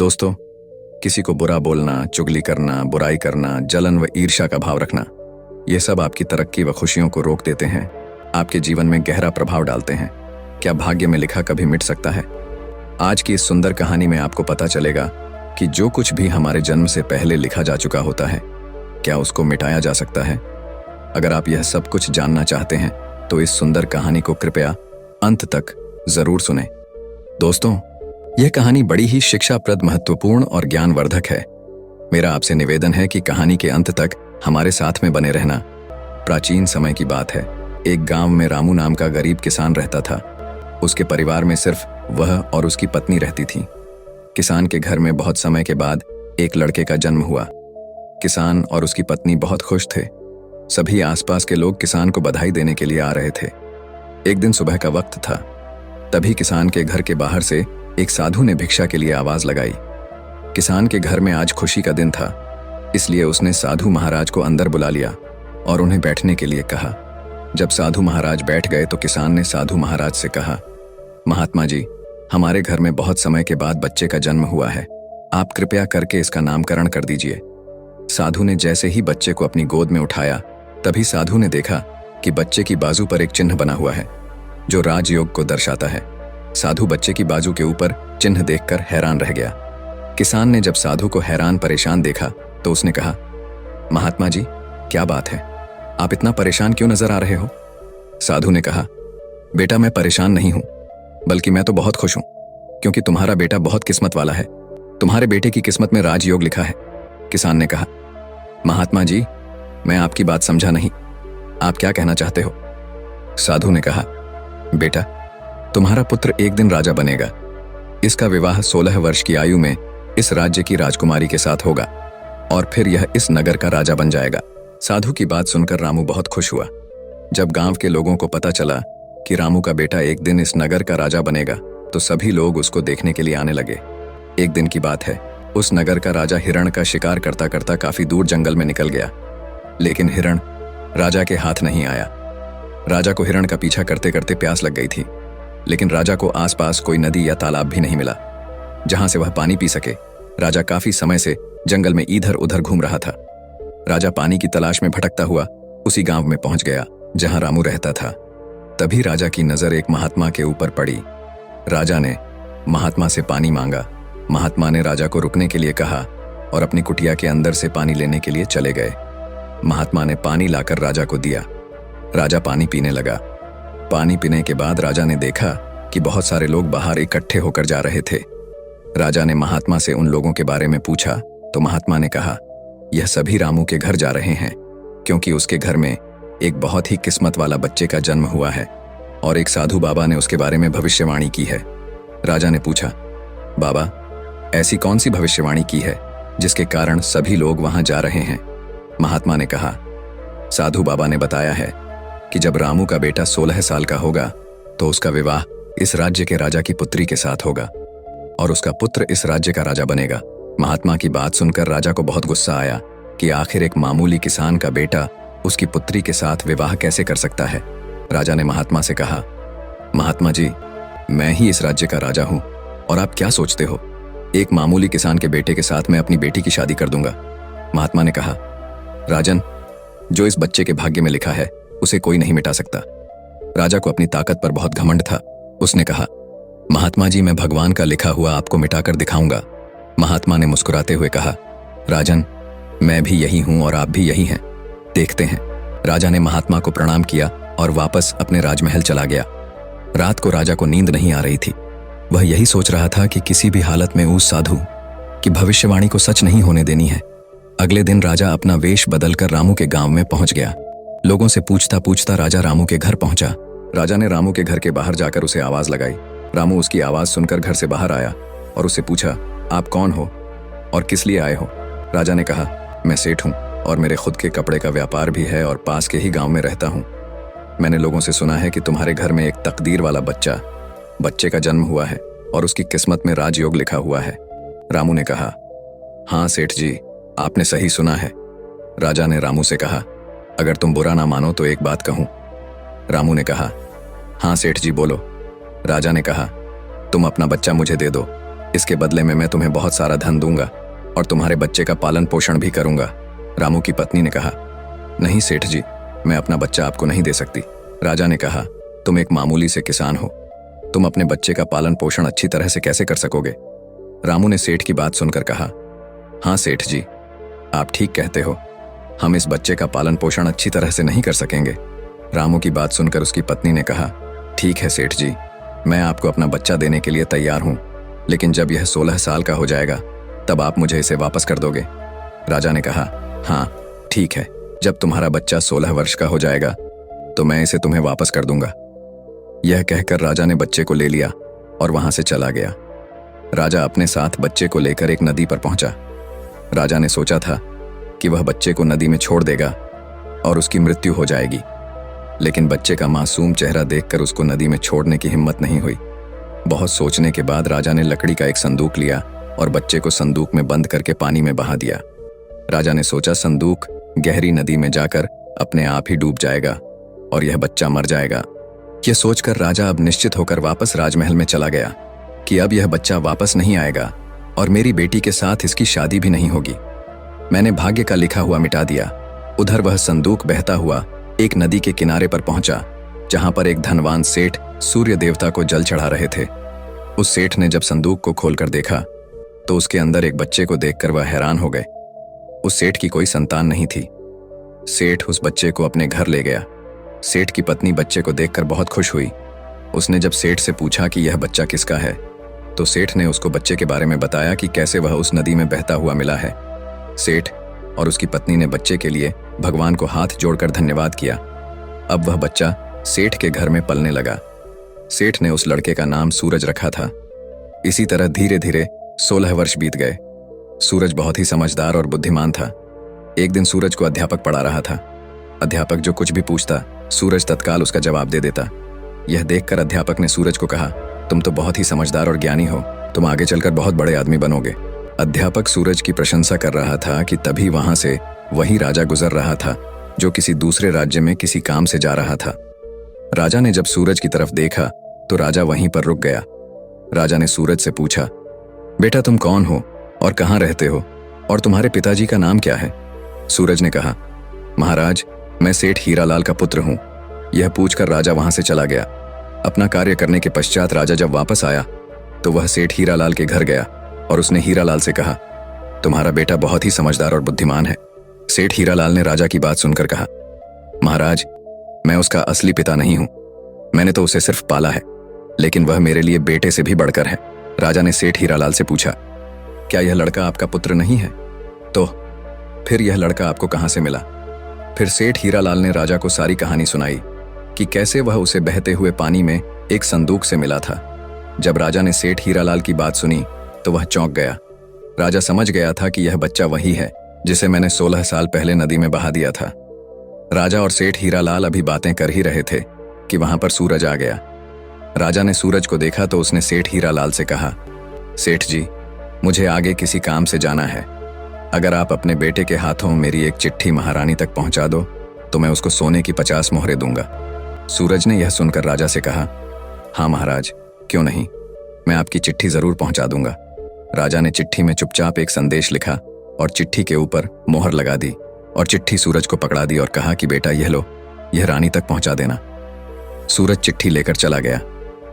दोस्तों, किसी को बुरा बोलना, चुगली करना, बुराई करना, जलन व ईर्ष्या का भाव रखना, ये सब आपकी तरक्की व खुशियों को रोक देते हैं, आपके जीवन में गहरा प्रभाव डालते हैं। क्या भाग्य में लिखा कभी मिट सकता है? आज की इस सुंदर कहानी में आपको पता चलेगा कि जो कुछ भी हमारे जन्म से पहले लिखा जा चुका होता है, क्या उसको मिटाया जा सकता है? अगर आप यह सब कुछ जानना चाहते हैं तो इस सुंदर कहानी को कृपया अंत तक जरूर सुनें। दोस्तों, यह कहानी बड़ी ही शिक्षाप्रद, महत्वपूर्ण और ज्ञानवर्धक है। मेरा आपसे निवेदन है कि कहानी के अंत तक हमारे साथ में बने रहना। प्राचीन समय की बात है। एक गांव में रामू नाम का गरीब किसान रहता था। उसके परिवार में सिर्फ वह और उसकी पत्नी रहती थी। किसान के घर में बहुत समय के बाद एक लड़के का जन्म हुआ। किसान और उसकी पत्नी बहुत खुश थे। सभी आसपास के लोग किसान को बधाई देने के लिए आ रहे थे। एक दिन सुबह का वक्त था। तभी किसान के घर के बाहर से एक साधु ने भिक्षा के लिए आवाज लगाई। किसान के घर में आज खुशी का दिन था, इसलिए उसने साधु महाराज को अंदर बुला लिया और उन्हें बैठने के लिए कहा। जब साधु महाराज बैठ गए तो किसान ने साधु महाराज से कहा, महात्मा जी, हमारे घर में बहुत समय के बाद बच्चे का जन्म हुआ है। आप कृपया करके इसका नामकरण कर दीजिए। साधु ने जैसे ही बच्चे को अपनी गोद में उठाया, तभी साधु ने देखा कि बच्चे की बाजू पर एक चिन्ह बना हुआ है जो राजयोग को दर्शाता है। साधु बच्चे की बाजू के ऊपर चिन्ह देखकर हैरान रह गया। किसान ने जब साधु को हैरान परेशान देखा तो उसने कहा, महात्मा जी, क्या बात है? आप इतना परेशान क्यों नजर आ रहे हो? साधु ने कहा, बेटा, मैं परेशान नहीं हूं, बल्कि मैं तो बहुत खुश हूं, क्योंकि तुम्हारा बेटा बहुत किस्मत वाला है। तुम्हारे बेटे की किस्मत में राजयोग लिखा है। किसान ने कहा, महात्मा जी, मैं आपकी बात समझा नहीं। आप क्या कहना चाहते हो? साधु ने कहा, बेटा, तुम्हारा पुत्र एक दिन राजा बनेगा। इसका विवाह 16 वर्ष की आयु में इस राज्य की राजकुमारी के साथ होगा और फिर यह इस नगर का राजा बन जाएगा। साधु की बात सुनकर रामू बहुत खुश हुआ। जब गांव के लोगों को पता चला कि रामू का बेटा एक दिन इस नगर का राजा बनेगा तो सभी लोग उसको देखने के लिए आने लगे। एक दिन की बात है, उस नगर का राजा हिरण का शिकार करता करता काफी दूर जंगल में निकल गया, लेकिन हिरण राजा के हाथ नहीं आया। राजा को हिरण का पीछा करते करते प्यास लग गई थी, लेकिन राजा को आसपास कोई नदी या तालाब भी नहीं मिला जहां से वह पानी पी सके। राजा काफी समय से जंगल में इधर उधर घूम रहा था। राजा पानी की तलाश में भटकता हुआ उसी गांव में पहुंच गया जहां रामू रहता था। तभी राजा की नजर एक महात्मा के ऊपर पड़ी। राजा ने महात्मा से पानी मांगा। महात्मा ने राजा को रुकने के लिए कहा और अपनी कुटिया के अंदर से पानी लेने के लिए चले गए। महात्मा ने पानी लाकर राजा को दिया। राजा पानी पीने लगा। पानी पीने के बाद राजा ने देखा कि बहुत सारे लोग बाहर इकट्ठे होकर जा रहे थे। राजा ने महात्मा से उन लोगों के बारे में पूछा तो महात्मा ने कहा, यह सभी रामू के घर जा रहे हैं, क्योंकि उसके घर में एक बहुत ही किस्मत वाला बच्चे का जन्म हुआ है और एक साधु बाबा ने उसके बारे में भविष्यवाणी की है। राजा ने पूछा, बाबा, ऐसी कौन सी भविष्यवाणी की है जिसके कारण सभी लोग वहां जा रहे हैं? महात्मा ने कहा, साधु बाबा ने बताया है कि जब रामू का बेटा 16 साल का होगा तो उसका विवाह इस राज्य के राजा की पुत्री के साथ होगा और उसका पुत्र इस राज्य का राजा बनेगा। महात्मा की बात सुनकर राजा को बहुत गुस्सा आया कि आखिर एक मामूली किसान का बेटा उसकी पुत्री के साथ विवाह कैसे कर सकता है। राजा ने महात्मा से कहा, महात्मा जी, मैं ही इस राज्य का राजा हूं और आप क्या सोचते हो, एक मामूली किसान के बेटे के साथ मैं अपनी बेटी की शादी कर दूंगा? महात्मा ने कहा, राजन, जो इस बच्चे के भाग्य में लिखा है उसे कोई नहीं मिटा सकता। राजा को अपनी ताकत पर बहुत घमंड था। उसने कहा, महात्मा जी, मैं भगवान का लिखा हुआ आपको मिटाकर दिखाऊंगा। महात्मा ने मुस्कुराते हुए कहा, राजन, मैं भी यही हूं और आप भी यही हैं, देखते हैं। राजा ने महात्मा को प्रणाम किया और वापस अपने राजमहल चला गया। रात को राजा को नींद नहीं आ रही थी। वह यही सोच रहा था कि किसी भी हालत में उस साधु की भविष्यवाणी को सच नहीं होने देनी है। अगले दिन राजा अपना वेश बदलकर रामू के गांव में पहुंच गया। लोगों से पूछता पूछता राजा रामू के घर पहुंचा। राजा ने रामू के घर के बाहर जाकर उसे आवाज लगाई। रामू उसकी आवाज सुनकर घर से बाहर आया और उससे पूछा, आप कौन हो और किस लिए आए हो? राजा ने कहा, मैं सेठ हूं और मेरे खुद के कपड़े का व्यापार भी है और पास के ही गांव में रहता हूं। मैंने लोगों से सुना है कि तुम्हारे घर में एक तकदीर वाला बच्चे का जन्म हुआ है और उसकी किस्मत में राजयोग लिखा हुआ है। रामू ने कहा, हाँ सेठ जी, आपने सही सुना है। राजा ने रामू से कहा, अगर तुम बुरा ना मानो तो एक बात कहूं। रामू ने कहा, हाँ सेठ जी, बोलो। राजा ने कहा, तुम अपना बच्चा मुझे दे दो इसके बदले में मैं तुम्हें बहुत सारा धन दूंगा और तुम्हारे बच्चे का पालन पोषण भी करूंगा। रामू की पत्नी ने कहा, नहीं सेठ जी, मैं अपना बच्चा आपको नहीं दे सकती। राजा ने कहा, तुम एक मामूली से किसान हो, तुम अपने बच्चे का पालन पोषण अच्छी तरह से कैसे कर सकोगे? रामू ने सेठ की बात सुनकर कहा, हाँ सेठ जी, आप ठीक कहते हो, हम इस बच्चे का पालन पोषण अच्छी तरह से नहीं कर सकेंगे। रामू की बात सुनकर उसकी पत्नी ने कहा, ठीक है सेठ जी, मैं आपको अपना बच्चा देने के लिए तैयार हूं, लेकिन जब यह 16 साल का हो जाएगा तब आप मुझे इसे वापस कर दोगे। राजा ने कहा, हाँ ठीक है, जब तुम्हारा बच्चा 16 वर्ष का हो जाएगा तो मैं इसे तुम्हें वापस कर दूंगा। यह कहकर राजा ने बच्चे को ले लिया और वहां से चला गया। राजा अपने साथ बच्चे को लेकर एक नदी पर पहुंचा। राजा ने सोचा था कि वह बच्चे को नदी में छोड़ देगा और उसकी मृत्यु हो जाएगी, लेकिन बच्चे का मासूम चेहरा देखकर उसको नदी में छोड़ने की हिम्मत नहीं हुई। बहुत सोचने के बाद राजा ने लकड़ी का एक संदूक लिया और बच्चे को संदूक में बंद करके पानी में बहा दिया। राजा ने सोचा संदूक गहरी नदी में जाकर अपने आप ही डूब जाएगा और यह बच्चा मर जाएगा। यह सोचकर राजा अब निश्चित होकर वापस राजमहल में चला गया कि अब यह बच्चा वापस नहीं आएगा और मेरी बेटी के साथ इसकी शादी भी नहीं होगी। मैंने भाग्य का लिखा हुआ मिटा दिया। उधर वह संदूक बहता हुआ एक नदी के किनारे पर पहुंचा, जहां पर एक धनवान सेठ सूर्य देवता को जल चढ़ा रहे थे। उस सेठ ने जब संदूक को खोलकर देखा तो उसके अंदर एक बच्चे को देखकर वह हैरान हो गए। उस सेठ की कोई संतान नहीं थी। सेठ उस बच्चे को अपने घर ले गया। सेठ की पत्नी बच्चे को देखकर बहुत खुश हुई। उसने जब सेठ से पूछा कि यह बच्चा किसका है, तो सेठ ने उसको बच्चे के बारे में बताया कि कैसे वह उस नदी में बहता हुआ मिला है। सेठ और उसकी पत्नी ने बच्चे के लिए भगवान को हाथ जोड़कर धन्यवाद किया। अब वह बच्चा सेठ के घर में पलने लगा। सेठ ने उस लड़के का नाम सूरज रखा था। इसी तरह धीरे धीरे 16 वर्ष बीत गए। सूरज बहुत ही समझदार और बुद्धिमान था। एक दिन सूरज को अध्यापक पढ़ा रहा था। अध्यापक जो कुछ भी पूछता, सूरज तत्काल उसका जवाब दे देता। यह देखकर अध्यापक ने सूरज को कहा, तुम तो बहुत ही समझदार और ज्ञानी हो, तुम आगे चलकर बहुत बड़े आदमी बनोगे। अध्यापक सूरज की प्रशंसा कर रहा था कि तभी वहां से वही राजा गुजर रहा था जो किसी दूसरे राज्य में किसी काम से जा रहा था। राजा ने जब सूरज की तरफ देखा तो राजा वहीं पर रुक गया। राजा ने सूरज से पूछा, बेटा तुम कौन हो और कहाँ रहते हो और तुम्हारे पिताजी का नाम क्या है? सूरज ने कहा, महाराज मैं सेठ हीरालाल का पुत्र हूँ। यह पूछकर राजा वहां से चला गया। अपना कार्य करने के पश्चात राजा जब वापस आया तो वह सेठ हीरालाल के घर गया और उसने हीरालाल से कहा, तुम्हारा बेटा बहुत ही समझदार और बुद्धिमान है। सेठ हीरालाल ने राजा की बात सुनकर कहा, महाराज मैं उसका असली पिता नहीं हूं, मैंने तो उसे सिर्फ पाला है, लेकिन वह मेरे लिए बेटे से भी बढ़कर है। राजा ने सेठ हीरालाल से पूछा, क्या यह लड़का आपका पुत्र नहीं है? तो फिर यह लड़का आपको कहां से मिला? फिर सेठ हीरालाल ने राजा को सारी कहानी सुनाई कि कैसे वह उसे बहते हुए पानी में एक संदूक से मिला था। जब राजा ने सेठ हीरालाल की बात सुनी तो वह चौंक गया। राजा समझ गया था कि यह बच्चा वही है जिसे मैंने 16 साल पहले नदी में बहा दिया था। राजा और सेठ हीरालाल अभी बातें कर ही रहे थे कि वहां पर सूरज आ गया। राजा ने सूरज को देखा तो उसने सेठ हीरालाल से कहा, सेठ जी मुझे आगे किसी काम से जाना है, अगर आप अपने बेटे के हाथों मेरी एक चिट्ठी महारानी तक पहुंचा दो तो मैं उसको सोने की 50 मोहरें दूंगा। सूरज ने यह सुनकर राजा से कहा, हाँ महाराज क्यों नहीं, मैं आपकी चिट्ठी जरूर पहुंचा दूंगा। राजा ने चिट्ठी में चुपचाप एक संदेश लिखा और चिट्ठी के ऊपर मोहर लगा दी और चिट्ठी सूरज को पकड़ा दी और कहा कि बेटा यह लो, यह रानी तक पहुंचा देना। सूरज चिट्ठी लेकर चला गया।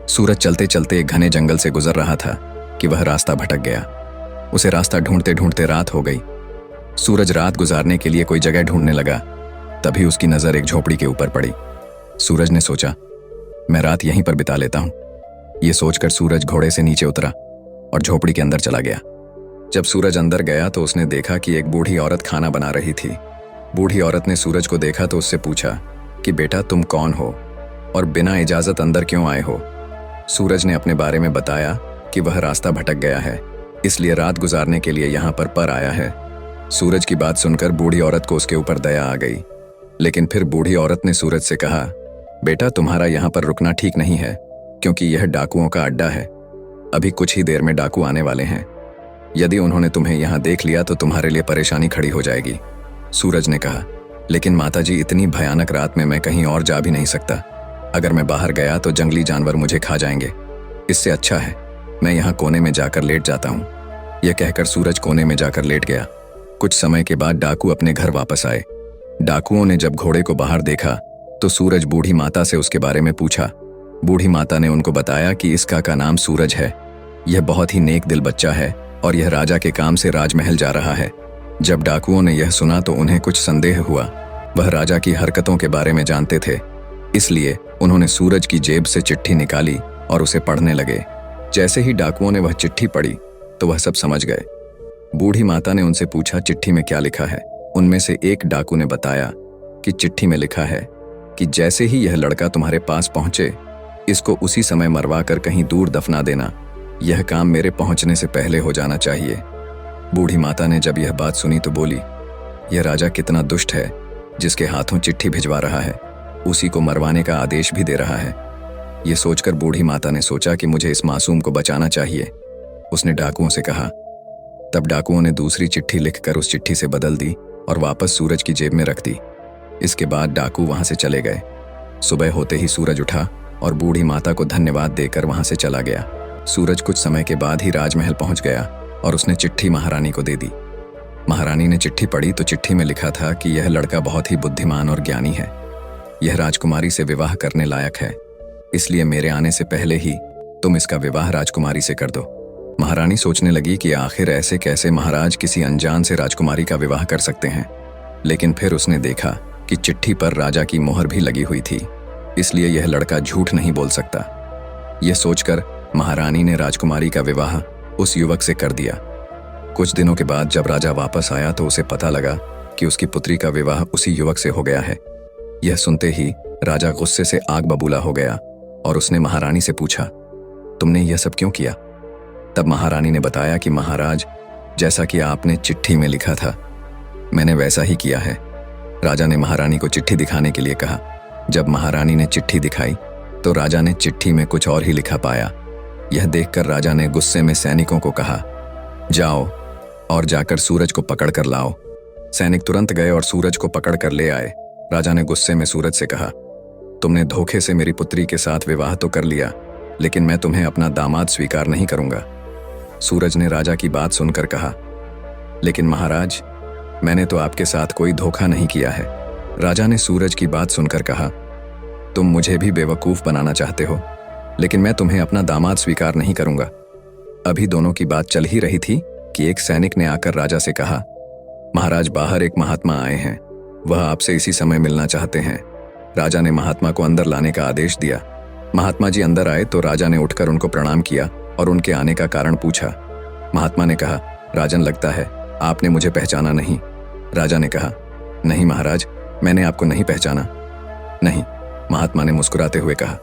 सूरज चलते चलते एक घने जंगल से गुजर रहा था कि वह रास्ता भटक गया। उसे रास्ता ढूंढते ढूंढते रात हो गई। सूरज रात गुजारने के लिए कोई जगह ढूंढने लगा। तभी उसकी नजर एक झोपड़ी के ऊपर पड़ी। सूरज ने सोचा, मैं रात यहीं पर बिता लेता हूं। यह सोचकर सूरज घोड़े से नीचे उतरा और झोपड़ी के अंदर चला गया। जब सूरज अंदर गया तो उसने देखा कि एक बूढ़ी औरत खाना बना रही थी। बूढ़ी औरत ने सूरज को देखा तो उससे पूछा कि बेटा तुम कौन हो और बिना इजाजत अंदर क्यों आए हो? सूरज ने अपने बारे में बताया कि वह रास्ता भटक गया है, इसलिए रात गुजारने के लिए यहाँ पर आया है। सूरज की बात सुनकर बूढ़ी औरत को उसके ऊपर दया आ गई, लेकिन फिर बूढ़ी औरत ने सूरज से कहा, बेटा तुम्हारा यहाँ पर रुकना ठीक नहीं है, क्योंकि यह डाकुओं का अड्डा है। अभी कुछ ही देर में डाकू आने वाले हैं। यदि उन्होंने तुम्हें यहाँ देख लिया तो तुम्हारे लिए परेशानी खड़ी हो जाएगी। सूरज ने कहा, लेकिन माताजी इतनी भयानक रात में मैं कहीं और जा भी नहीं सकता। अगर मैं बाहर गया तो जंगली जानवर मुझे खा जाएंगे। इससे अच्छा है मैं यहाँ कोने में जाकर लेट जाता हूँ। यह कहकर सूरज कोने में जाकर लेट गया। कुछ समय के बाद डाकू अपने घर वापस आए। डाकुओं ने जब घोड़े को बाहर देखा तो सूरज बूढ़ी माता से उसके बारे में पूछा। बूढ़ी माता ने उनको बताया कि इसका का नाम सूरज है। यह बहुत ही नेक दिल बच्चा है और यह राजा के काम से राजमहल जा रहा है। जब डाकुओं ने यह सुना तो उन्हें कुछ संदेह हुआ। वह राजा की हरकतों के बारे में जानते थे, इसलिए उन्होंने सूरज की जेब से चिट्ठी निकाली और उसे पढ़ने लगे। जैसे ही डाकुओं ने वह चिट्ठी पढ़ी तो वह सब समझ गए। बूढ़ी माता ने उनसे पूछा, चिट्ठी में क्या लिखा है? उनमें से एक डाकू ने बताया कि चिट्ठी में लिखा है कि जैसे ही यह लड़का तुम्हारे पास पहुंचे, इसको उसी समय मरवा कर कहीं दूर दफना देना। यह काम मेरे पहुंचने से पहले हो जाना चाहिए। बूढ़ी माता ने जब यह बात सुनी तो बोली, यह राजा कितना दुष्ट है, जिसके हाथों चिट्ठी भिजवा रहा है, उसी को मरवाने का आदेश भी दे रहा है। यह सोचकर बूढ़ी माता ने सोचा कि मुझे इस मासूम को बचाना चाहिए। उसने डाकुओं से कहा। तब डाकुओं ने दूसरी चिट्ठी लिखकर उस चिट्ठी से बदल दी और वापस सूरज की जेब में रख दी। इसके बाद डाकू वहां से चले गए। सुबह होते ही सूरज उठा और बूढ़ी माता को धन्यवाद देकर वहां से चला गया। सूरज कुछ समय के बाद ही राजमहल पहुंच गया और उसने चिट्ठी महारानी को दे दी। महारानी ने चिट्ठी पढ़ी तो चिट्ठी में लिखा था कि यह लड़का बहुत ही बुद्धिमान और ज्ञानी है। यह राजकुमारी से विवाह करने लायक है, इसलिए मेरे आने से पहले ही तुम इसका विवाह राजकुमारी से कर दो। महारानी सोचने लगी कि आखिर ऐसे कैसे महाराज किसी अनजान से राजकुमारी का विवाह कर सकते हैं, लेकिन फिर उसने देखा कि चिट्ठी पर राजा की मोहर भी लगी हुई थी, इसलिए यह लड़का झूठ नहीं बोल सकता। यह सोचकर महारानी ने राजकुमारी का विवाह उस युवक से कर दिया। कुछ दिनों के बाद जब राजा वापस आया तो उसे पता लगा कि उसकी पुत्री का विवाह उसी युवक से हो गया है। यह सुनते ही राजा गुस्से से आग बबूला हो गया और उसने महारानी से पूछा, तुमने यह सब क्यों किया? तब महारानी ने बताया कि महाराज, जैसा कि आपने चिट्ठी में लिखा था, मैंने वैसा ही किया है। राजा ने महारानी को चिट्ठी दिखाने के लिए कहा। जब महारानी ने चिट्ठी दिखाई तो राजा ने चिट्ठी में कुछ और ही लिखा पाया। यह देखकर राजा ने गुस्से में सैनिकों को कहा, जाओ और जाकर सूरज को पकड़ कर लाओ। सैनिक तुरंत गए और सूरज को पकड़ कर ले आए। राजा ने गुस्से में सूरज से कहा, तुमने धोखे से मेरी पुत्री के साथ विवाह तो कर लिया, लेकिन मैं तुम्हें अपना दामाद स्वीकार नहीं करूंगा। सूरज ने राजा की बात सुनकर कहा, लेकिन महाराज, मैंने तो आपके साथ कोई धोखा नहीं किया है। राजा ने सूरज की बात सुनकर कहा, तुम मुझे भी बेवकूफ बनाना चाहते हो, लेकिन मैं तुम्हें अपना दामाद स्वीकार नहीं करूंगा। अभी दोनों की बात चल ही रही थी कि एक सैनिक ने आकर राजा से कहा, महाराज, बाहर एक महात्मा आए हैं, वह आपसे इसी समय मिलना चाहते हैं। राजा ने महात्मा को अंदर लाने का आदेश दिया। महात्मा जी अंदर आए तो राजा ने उठकर उनको प्रणाम किया और उनके आने का कारण पूछा। महात्मा ने कहा, राजन, लगता है आपने मुझे पहचाना नहीं। राजा ने कहा, नहीं महाराज, मैंने आपको नहीं पहचाना। नहीं, महात्मा ने मुस्कुराते हुए कहा,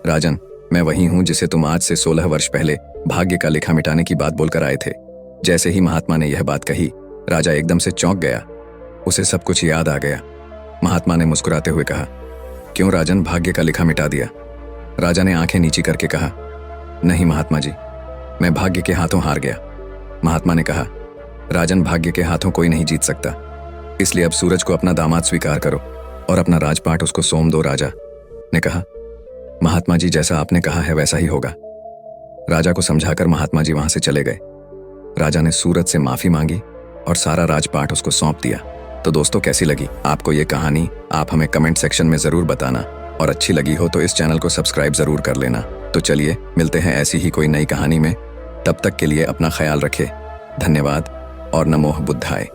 राजन, मैं वही हूं जिसे तुम आज से 16 वर्ष पहले भाग्य का लेखा मिटाने की बात बोलकर आए थे। जैसे ही महात्मा ने यह बात कही, राजा एकदम से चौंक गया। उसे सब कुछ याद आ गया। महात्मा ने मुस्कुराते हुए कहा, क्यों राजन, भाग्य का लेखा मिटा दिया? राजा ने आंखें नीची करके कहा, नहीं महात्मा जी, मैं भाग्य के हाथों हार गया। महात्मा ने कहा, राजन, भाग्य के हाथों कोई नहीं जीत सकता, इसलिए अब सूरज को अपना दामाद स्वीकार करो और अपना राजपाट उसको सौंप दो। राजा ने कहा, महात्मा जी, जैसा आपने कहा है वैसा ही होगा। राजा को समझाकर महात्मा जी वहां से चले गए। राजा ने सूरज से माफी मांगी और सारा राजपाट उसको सौंप दिया। तो दोस्तों, कैसी लगी आपको ये कहानी? आप हमें कमेंट सेक्शन में जरूर बताना, और अच्छी लगी हो तो इस चैनल को सब्सक्राइब जरूर कर लेना। तो चलिए मिलते हैं ऐसी ही कोई नई कहानी में। तब तक के लिए अपना ख्याल रखें। धन्यवाद और नमो बुद्धाय।